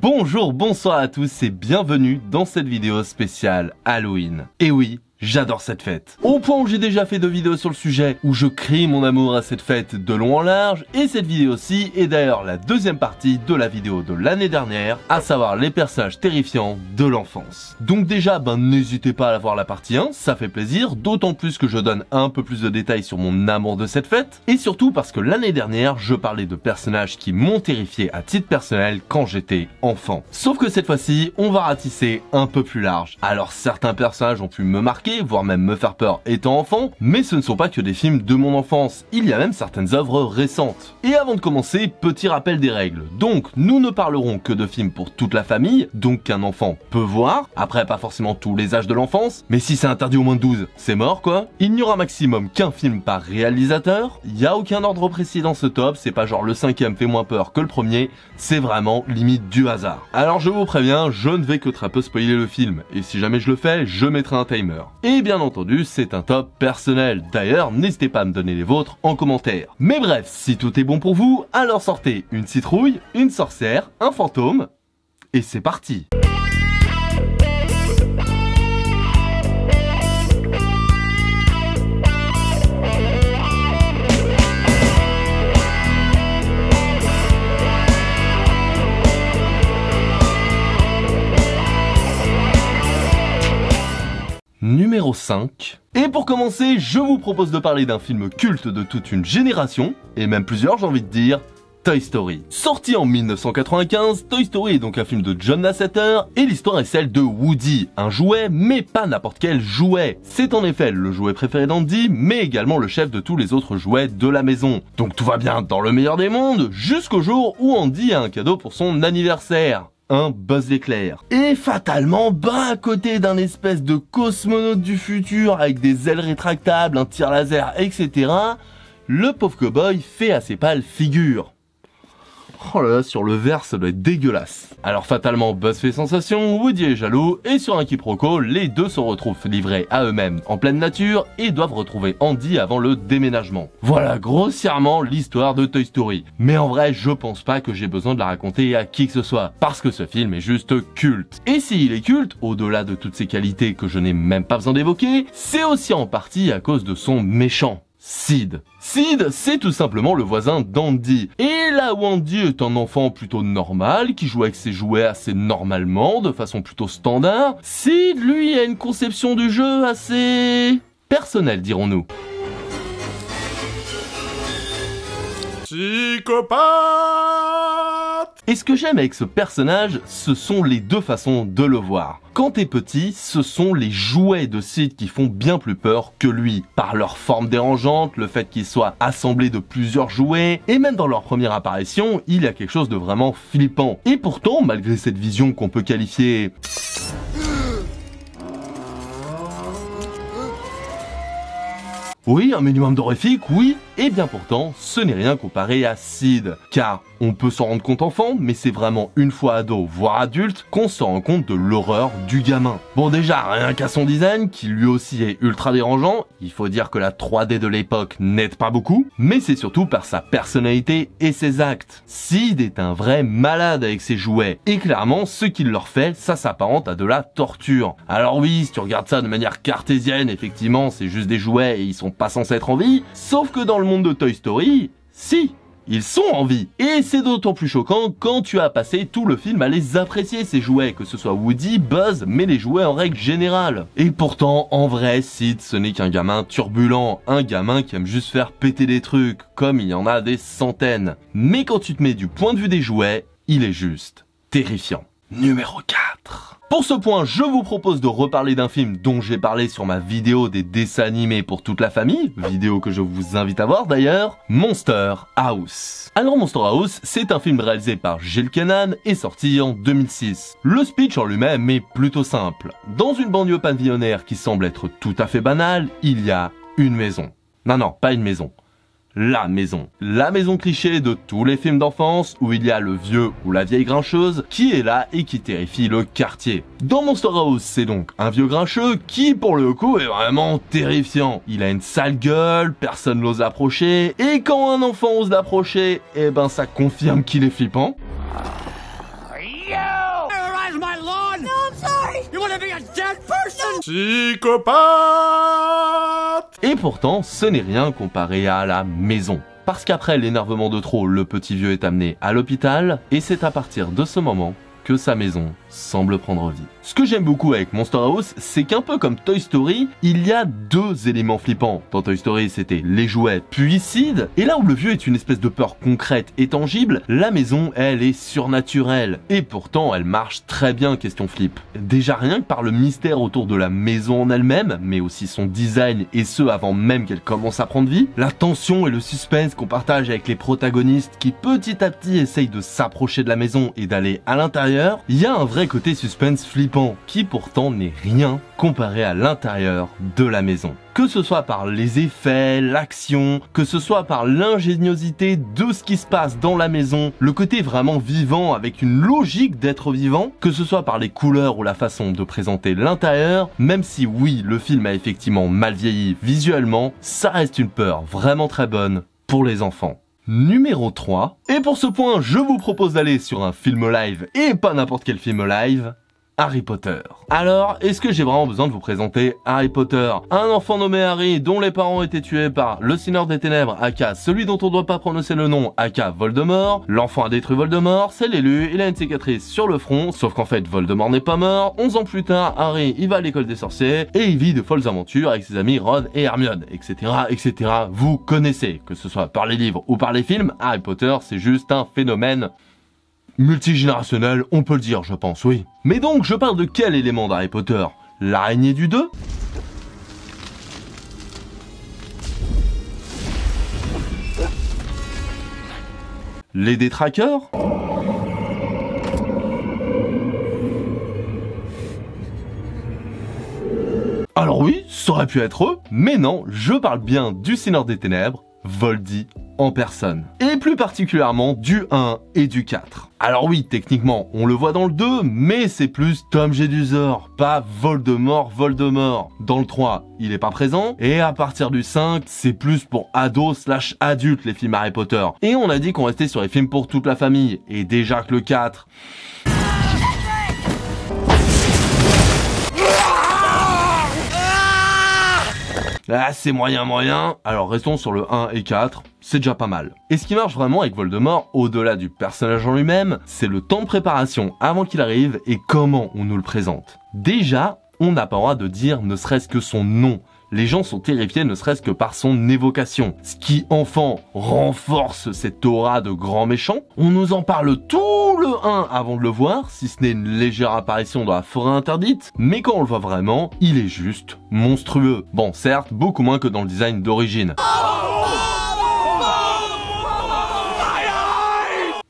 Bonjour, bonsoir à tous et bienvenue dans cette vidéo spéciale Halloween. Et oui, j'adore cette fête. Au point où j'ai déjà fait 2 vidéos sur le sujet où je crie mon amour à cette fête de long en large, et cette vidéo-ci est d'ailleurs la deuxième partie de la vidéo de l'année dernière, à savoir les personnages terrifiants de l'enfance. Donc déjà, n'hésitez pas à la voir la partie 1, ça fait plaisir, d'autant plus que je donne un peu plus de détails sur mon amour de cette fête, et surtout parce que l'année dernière, je parlais de personnages qui m'ont terrifié à titre personnel quand j'étais enfant. Sauf que cette fois-ci, on va ratisser un peu plus large. Alors certains personnages ont pu me marquer, voire même me faire peur étant enfant, mais ce ne sont pas que des films de mon enfance, il y a même certaines œuvres récentes. Et avant de commencer, petit rappel des règles. Donc, nous ne parlerons que de films pour toute la famille, donc qu'un enfant peut voir, après pas forcément tous les âges de l'enfance, mais si c'est interdit au moins de 12, c'est mort quoi. Il n'y aura maximum qu'un film par réalisateur, il n'y a aucun ordre précis dans ce top, c'est pas genre le 5e fait moins peur que le premier, c'est vraiment limite du hasard. Alors je vous préviens, je ne vais que très peu spoiler le film, et si jamais je le fais, je mettrai un timer. Et bien entendu, c'est un top personnel. D'ailleurs, n'hésitez pas à me donner les vôtres en commentaire. Mais bref, si tout est bon pour vous, alors sortez une citrouille, une sorcière, un fantôme, et c'est parti. Numéro 5. Et pour commencer, je vous propose de parler d'un film culte de toute une génération, et même plusieurs j'ai envie de dire, Toy Story. Sorti en 1995, Toy Story est donc un film de John Lasseter, et l'histoire est celle de Woody, un jouet, mais pas n'importe quel jouet. C'est en effet le jouet préféré d'Andy, mais également le chef de tous les autres jouets de la maison. Donc tout va bien dans le meilleur des mondes, jusqu'au jour où Andy a un cadeau pour son anniversaire. Un Buzz l'éclair. Et fatalement, à côté d'un espèce de cosmonaute du futur avec des ailes rétractables, un tir laser, etc., le pauvre cowboy fait assez pâle figure. Oh là là, sur le verre, ça doit être dégueulasse. Alors fatalement, Buzz fait sensation, Woody est jaloux, et sur un quiproquo, les deux se retrouvent livrés à eux-mêmes en pleine nature et doivent retrouver Andy avant le déménagement. Voilà grossièrement l'histoire de Toy Story. Mais en vrai, je pense pas que j'ai besoin de la raconter à qui que ce soit, parce que ce film est juste culte. Et s'il est culte, au-delà de toutes ses qualités que je n'ai même pas besoin d'évoquer, c'est aussi en partie à cause de son méchant. Sid. Sid, c'est tout simplement le voisin d'Andy. Et là où Andy est un enfant plutôt normal, qui joue avec ses jouets assez normalement, de façon plutôt standard, Sid, lui, a une conception du jeu assez personnelle, dirons-nous. Psychopathe! Et ce que j'aime avec ce personnage, ce sont les deux façons de le voir. Quand t'es petit, ce sont les jouets de Sid qui font bien plus peur que lui. Par leur forme dérangeante, le fait qu'ils soient assemblés de plusieurs jouets, et même dans leur première apparition, il y a quelque chose de vraiment flippant. Et pourtant, malgré cette vision qu'on peut qualifier... Oui, un minimum d'horrifique, oui, et bien pourtant, ce n'est rien comparé à Sid. Car on peut s'en rendre compte enfant, mais c'est vraiment une fois ado, voire adulte, qu'on se rend compte de l'horreur du gamin. Bon déjà, rien qu'à son design, qui lui aussi est ultra dérangeant, il faut dire que la 3D de l'époque n'aide pas beaucoup, mais c'est surtout par sa personnalité et ses actes. Sid est un vrai malade avec ses jouets, et clairement, ce qu'il leur fait, ça s'apparente à de la torture. Alors oui, si tu regardes ça de manière cartésienne, effectivement, c'est juste des jouets et ils sont pas censés être en vie, sauf que dans le monde de Toy Story, si, ils sont en vie. Et c'est d'autant plus choquant quand tu as passé tout le film à les apprécier ces jouets, que ce soit Woody, Buzz, mais les jouets en règle générale. Et pourtant, en vrai, Sid, ce n'est qu'un gamin turbulent, un gamin qui aime juste faire péter des trucs, comme il y en a des centaines. Mais quand tu te mets du point de vue des jouets, il est juste terrifiant. Numéro 4. Pour ce point, je vous propose de reparler d'un film dont j'ai parlé sur ma vidéo des dessins animés pour toute la famille, vidéo que je vous invite à voir d'ailleurs, Monster House. Alors Monster House, c'est un film réalisé par Jill Kennan et sorti en 2006. Le speech en lui-même est plutôt simple. Dans une banlieue pavillonnaire qui semble être tout à fait banale, il y a une maison. Non, pas une maison. La maison. La maison cliché de tous les films d'enfance où il y a le vieux ou la vieille grincheuse qui est là et qui terrifie le quartier. Dans Monster House, c'est donc un vieux grincheux qui, pour le coup, est vraiment terrifiant. Il a une sale gueule, personne n'ose l'approcher, et quand un enfant ose l'approcher, eh ben ça confirme qu'il est flippant. Psychopathe. Et pourtant, ce n'est rien comparé à la maison. Parce qu'après l'énervement de trop, le petit vieux est amené à l'hôpital, et c'est à partir de ce moment que sa maison semble prendre vie. Ce que j'aime beaucoup avec Monster House, c'est qu'un peu comme Toy Story, il y a deux éléments flippants. Dans Toy Story, c'était les jouets puis Sid, et là où le vieux est une espèce de peur concrète et tangible, la maison, elle, est surnaturelle. Et pourtant, elle marche très bien, question flip. Déjà rien que par le mystère autour de la maison en elle-même, mais aussi son design, et ce avant même qu'elle commence à prendre vie, la tension et le suspense qu'on partage avec les protagonistes qui petit à petit essayent de s'approcher de la maison et d'aller à l'intérieur, il y a un vrai côté suspense flippant, qui pourtant n'est rien comparé à l'intérieur de la maison. Que ce soit par les effets, l'action, que ce soit par l'ingéniosité de ce qui se passe dans la maison, le côté vraiment vivant avec une logique d'être vivant, que ce soit par les couleurs ou la façon de présenter l'intérieur, même si oui, le film a effectivement mal vieilli visuellement, ça reste une peur vraiment très bonne pour les enfants. Numéro 3. Et pour ce point, je vous propose d'aller sur un film live, et pas n'importe quel film live, Harry Potter. Alors, est-ce que j'ai vraiment besoin de vous présenter Harry Potter? Un enfant nommé Harry, dont les parents ont été tués par le Seigneur des Ténèbres, aka celui dont on doit pas prononcer le nom, aka Voldemort. L'enfant a détruit Voldemort, c'est l'élu, il a une cicatrice sur le front, sauf qu'en fait Voldemort n'est pas mort. 11 ans plus tard, Harry, il va à l'école des sorciers, et il vit de folles aventures avec ses amis Ron et Hermione, etc., etc. Vous connaissez, que ce soit par les livres ou par les films, Harry Potter, c'est juste un phénomène multigénérationnel, on peut le dire, je pense, oui. Mais donc, je parle de quel élément d'Harry Potter? L'araignée du 2? Les détraqueurs? Alors oui, ça aurait pu être eux, mais non, je parle bien du Seigneur des Ténèbres, Voldy en personne. Et plus particulièrement du 1 et du 4. Alors oui, techniquement, on le voit dans le 2, mais c'est plus Tom Jedusor, pas Voldemort. Dans le 3, il est pas présent, et à partir du 5, c'est plus pour ados/adultes les films Harry Potter. Et on a dit qu'on restait sur les films pour toute la famille, et déjà que le 4... Ah, c'est moyen. Alors restons sur le 1 et 4, c'est déjà pas mal. Et ce qui marche vraiment avec Voldemort, au-delà du personnage en lui-même, c'est le temps de préparation avant qu'il arrive et comment on nous le présente. Déjà, on n'a pas le droit de dire ne serait-ce que son nom. Les gens sont terrifiés ne serait-ce que par son évocation. Ce qui, enfant, renforce cette aura de grand méchant. On nous en parle tout le 1 avant de le voir, si ce n'est une légère apparition dans la forêt interdite. Mais quand on le voit vraiment, il est juste monstrueux. Bon, certes, beaucoup moins que dans le design d'origine.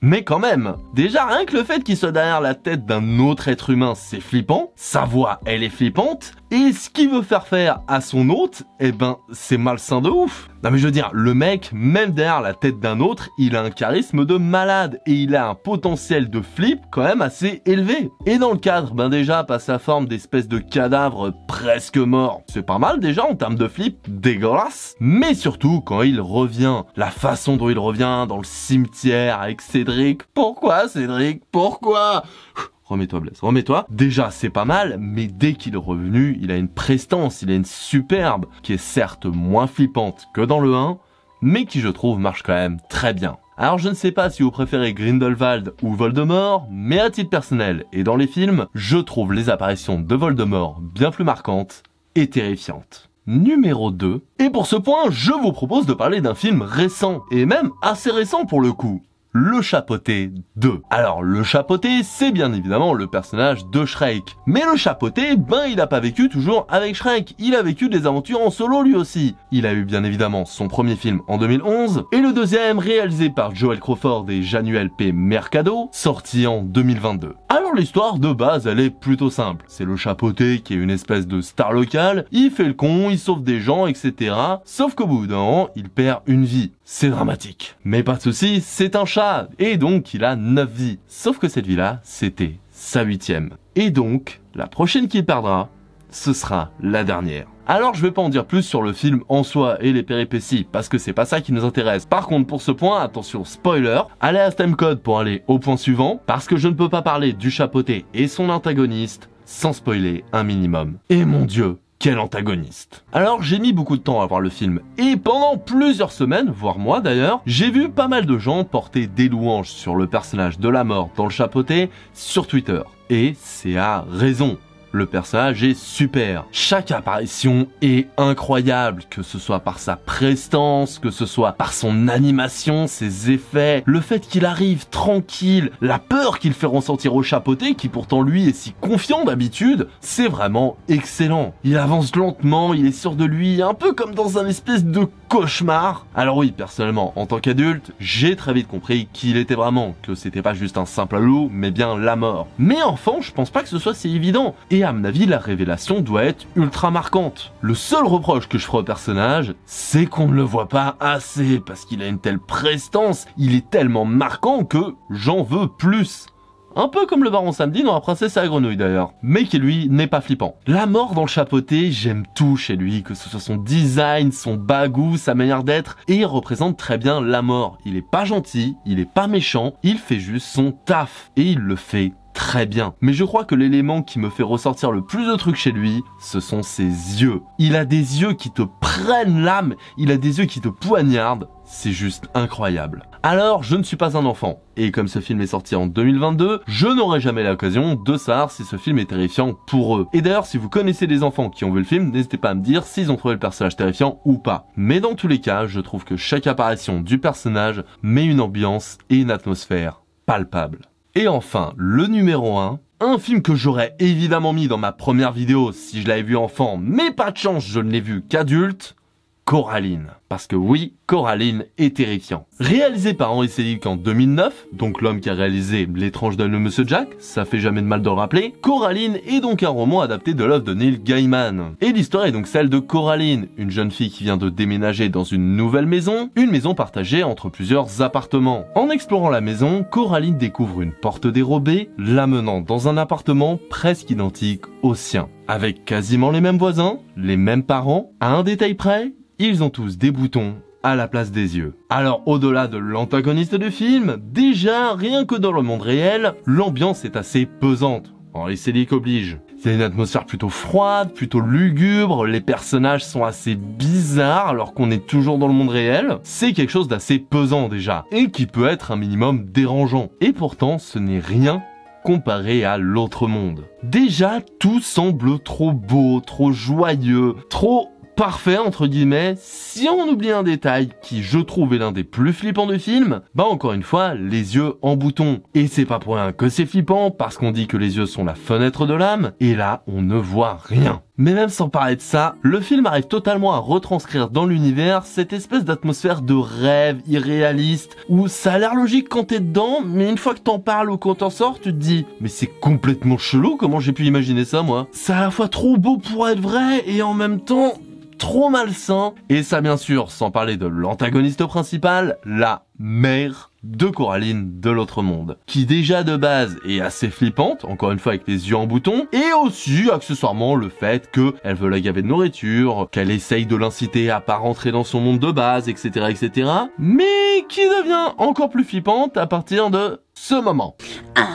Mais quand même, déjà rien que le fait qu'il soit derrière la tête d'un autre être humain, c'est flippant. Sa voix, elle est flippante. Et ce qu'il veut faire à son hôte, eh ben, c'est malsain de ouf. Non mais je veux dire, le mec, même derrière la tête d'un autre, il a un charisme de malade. Et il a un potentiel de flip quand même assez élevé. Et dans le cadre, ben déjà, passe la forme d'espèce de cadavre presque mort. C'est pas mal déjà en termes de flip, dégueulasse. Mais surtout, quand il revient, la façon dont il revient dans le cimetière avec Cédric. Pourquoi Cédric? Pourquoi? Remets-toi Blaise, remets-toi. Déjà c'est pas mal, mais dès qu'il est revenu, il a une prestance, il a une superbe, qui est certes moins flippante que dans le 1, mais qui je trouve marche quand même très bien. Alors je ne sais pas si vous préférez Grindelwald ou Voldemort, mais à titre personnel et dans les films, je trouve les apparitions de Voldemort bien plus marquantes et terrifiantes. Numéro 2. Et pour ce point, je vous propose de parler d'un film récent, et même assez récent pour le coup. Le Chapeauté 2. Alors, le Chapeauté, c'est bien évidemment le personnage de Shrek. Mais le Chapeauté, ben il a pas vécu toujours avec Shrek. Il a vécu des aventures en solo lui aussi. Il a eu bien évidemment son premier film en 2011, et le deuxième réalisé par Joel Crawford et Januel P. Mercado, sorti en 2022. Alors l'histoire de base, elle est plutôt simple. C'est le Chapeauté qui est une espèce de star locale, il fait le con, il sauve des gens, etc. Sauf qu'au bout d'un an, il perd une vie. C'est dramatique. Mais pas de soucis, c'est un chat, et donc il a 9 vies. Sauf que cette vie-là, c'était sa 8e. Et donc, la prochaine qu'il perdra, ce sera la dernière. Alors je vais pas en dire plus sur le film en soi et les péripéties, parce que c'est pas ça qui nous intéresse. Par contre, pour ce point, attention, spoiler, allez à Stemcode pour aller au point suivant, parce que je ne peux pas parler du Chapeauté et son antagoniste sans spoiler un minimum. Et mon Dieu, quel antagoniste. Alors j'ai mis beaucoup de temps à voir le film et pendant plusieurs semaines, voire mois d'ailleurs, j'ai vu pas mal de gens porter des louanges sur le personnage de la mort dans le chapeauté sur Twitter. Et c'est à raison. Le personnage est super. Chaque apparition est incroyable, que ce soit par sa prestance, que ce soit par son animation, ses effets, le fait qu'il arrive tranquille, la peur qu'il fait ressentir au chapeauté, qui pourtant lui est si confiant d'habitude, c'est vraiment excellent. Il avance lentement, il est sûr de lui, un peu comme dans un espèce de cauchemar. Alors oui, personnellement, en tant qu'adulte, j'ai très vite compris qui il était vraiment, que c'était pas juste un simple loup, mais bien la mort. Mais enfant, je pense pas que ce soit si évident. Et à mon avis, la révélation doit être ultra marquante. Le seul reproche que je ferai au personnage, c'est qu'on ne le voit pas assez, parce qu'il a une telle prestance, il est tellement marquant que j'en veux plus. Un peu comme le baron Samedi dans La Princesse et la Grenouille d'ailleurs, mais qui lui n'est pas flippant. La mort dans le chapeauté, j'aime tout chez lui, que ce soit son design, son bagou, sa manière d'être, et il représente très bien la mort. Il est pas gentil, il est pas méchant, il fait juste son taf, et il le fait très bien. Mais je crois que l'élément qui me fait ressortir le plus de trucs chez lui, ce sont ses yeux. Il a des yeux qui te prennent l'âme, il a des yeux qui te poignardent, c'est juste incroyable. Alors, je ne suis pas un enfant, et comme ce film est sorti en 2022, je n'aurai jamais l'occasion de savoir si ce film est terrifiant pour eux. Et d'ailleurs, si vous connaissez des enfants qui ont vu le film, n'hésitez pas à me dire s'ils ont trouvé le personnage terrifiant ou pas. Mais dans tous les cas, je trouve que chaque apparition du personnage met une ambiance et une atmosphère palpable. Et enfin, le numéro 1, un film que j'aurais évidemment mis dans ma première vidéo si je l'avais vu enfant, mais pas de chance, je ne l'ai vu qu'adulte, Coraline. Parce que oui, Coraline est terrifiant. Réalisé par Henry Selick en 2009, donc l'homme qui a réalisé L'étrange Noël de Monsieur Jack, ça fait jamais de mal de le rappeler, Coraline est donc un roman adapté de l'œuvre de Neil Gaiman. Et l'histoire est donc celle de Coraline, une jeune fille qui vient de déménager dans une nouvelle maison, une maison partagée entre plusieurs appartements. En explorant la maison, Coraline découvre une porte dérobée, l'amenant dans un appartement presque identique au sien. Avec quasiment les mêmes voisins, les mêmes parents, à un détail près, ils ont tous des boutons à la place des yeux. Alors au-delà de l'antagoniste du film, déjà rien que dans le monde réel, l'ambiance est assez pesante. Henry Selick oblige. Il y a une atmosphère plutôt froide, plutôt lugubre, les personnages sont assez bizarres alors qu'on est toujours dans le monde réel. C'est quelque chose d'assez pesant déjà, et qui peut être un minimum dérangeant. Et pourtant ce n'est rien comparé à l'autre monde. Déjà tout semble trop beau, trop joyeux, trop parfait entre guillemets, si on oublie un détail qui je trouve est l'un des plus flippants du film, bah encore une fois, les yeux en bouton. Et c'est pas pour rien que c'est flippant, parce qu'on dit que les yeux sont la fenêtre de l'âme, et là on ne voit rien. Mais même sans parler de ça, le film arrive totalement à retranscrire dans l'univers cette espèce d'atmosphère de rêve irréaliste, où ça a l'air logique quand t'es dedans, mais une fois que t'en parles ou quand t'en sors, tu te dis « Mais c'est complètement chelou, comment j'ai pu imaginer ça moi ?» C'est à la fois trop beau pour être vrai, et en même temps trop malsain. Et ça bien sûr, sans parler de l'antagoniste principal, la mère de Coraline de l'autre monde, qui déjà de base est assez flippante, encore une fois avec les yeux en bouton, et aussi accessoirement le fait qu'elle veut la gaver de nourriture, qu'elle essaye de l'inciter à pas rentrer dans son monde de base, etc., etc., mais qui devient encore plus flippante à partir de ce moment. 1,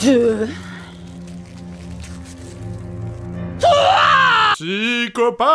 2... Psychopathe!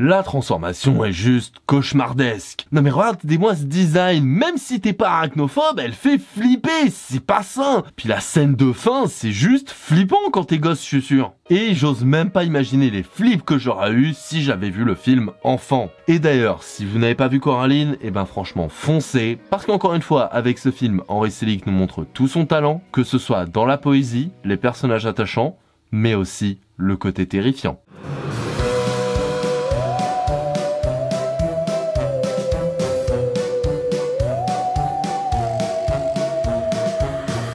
La transformation est juste cauchemardesque. Non mais regardez-moi ce design, même si t'es pas arachnophobe, elle fait flipper, c'est pas sain. Puis la scène de fin, c'est juste flippant quand t'es gosse, je suis sûr. Et j'ose même pas imaginer les flips que j'aurais eu si j'avais vu le film enfant. Et d'ailleurs, si vous n'avez pas vu Coraline, eh ben franchement foncez, parce qu'encore une fois, avec ce film, Henry Selick nous montre tout son talent, que ce soit dans la poésie, les personnages attachants, mais aussi le côté terrifiant.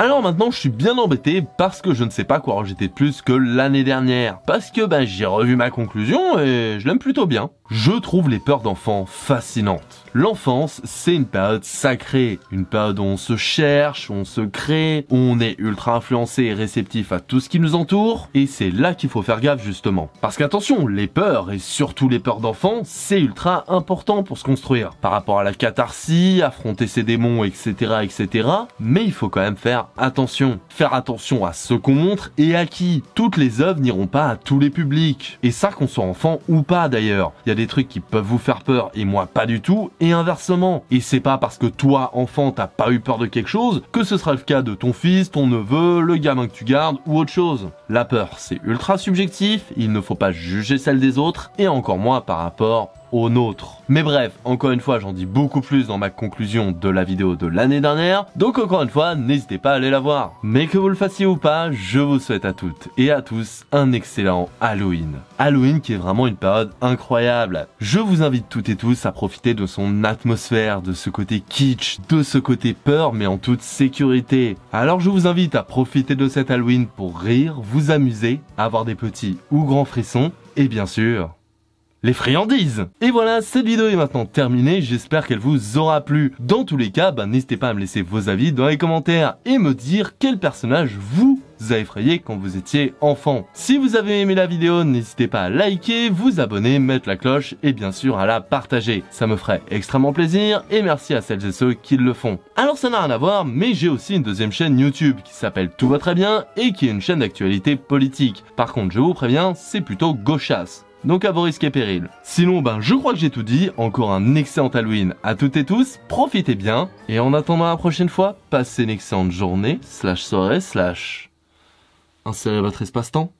Alors maintenant je suis bien embêté parce que je ne sais pas quoi rajouter de plus que l'année dernière. Parce que j'ai revu ma conclusion et je l'aime plutôt bien. Je trouve les peurs d'enfants fascinantes. L'enfance, c'est une période sacrée, une période où on se cherche, où on se crée, où on est ultra influencé et réceptif à tout ce qui nous entoure, et c'est là qu'il faut faire gaffe justement. Parce qu'attention, les peurs, et surtout les peurs d'enfants, c'est ultra important pour se construire. Par rapport à la catharsis, affronter ses démons, etc., etc., mais il faut quand même faire attention. Faire attention à ce qu'on montre et à qui. Toutes les œuvres n'iront pas à tous les publics. Et ça, qu'on soit enfant ou pas d'ailleurs. Il y a des trucs qui peuvent vous faire peur et moi pas du tout, et inversement. Et c'est pas parce que toi, enfant, t'as pas eu peur de quelque chose que ce sera le cas de ton fils, ton neveu, le gamin que tu gardes ou autre chose. La peur, c'est ultra subjectif, il ne faut pas juger celle des autres, et encore moins par rapport aux nôtres. Mais bref, encore une fois, j'en dis beaucoup plus dans ma conclusion de la vidéo de l'année dernière, donc encore une fois, n'hésitez pas à aller la voir. Mais que vous le fassiez ou pas, je vous souhaite à toutes et à tous un excellent Halloween. Halloween qui est vraiment une période incroyable. Je vous invite toutes et tous à profiter de son atmosphère, de ce côté kitsch, de ce côté peur, mais en toute sécurité. Alors je vous invite à profiter de cet Halloween pour rire, vous amuser, avoir des petits ou grands frissons, et bien sûr, les friandises. Et voilà, cette vidéo est maintenant terminée, j'espère qu'elle vous aura plu. Dans tous les cas, n'hésitez pas à me laisser vos avis dans les commentaires et me dire quel personnage vous a effrayé quand vous étiez enfant. Si vous avez aimé la vidéo, n'hésitez pas à liker, vous abonner, mettre la cloche et bien sûr à la partager. Ça me ferait extrêmement plaisir et merci à celles et ceux qui le font. Alors ça n'a rien à voir, mais j'ai aussi une deuxième chaîne YouTube qui s'appelle Tout va très bien et qui est une chaîne d'actualité politique. Par contre, je vous préviens, c'est plutôt gauchasse. Donc à vos risques et périls. Sinon, je crois que j'ai tout dit. Encore un excellent Halloween à toutes et tous. Profitez bien. Et en attendant la prochaine fois, passez une excellente journée, /soirée, insérez votre espace-temps.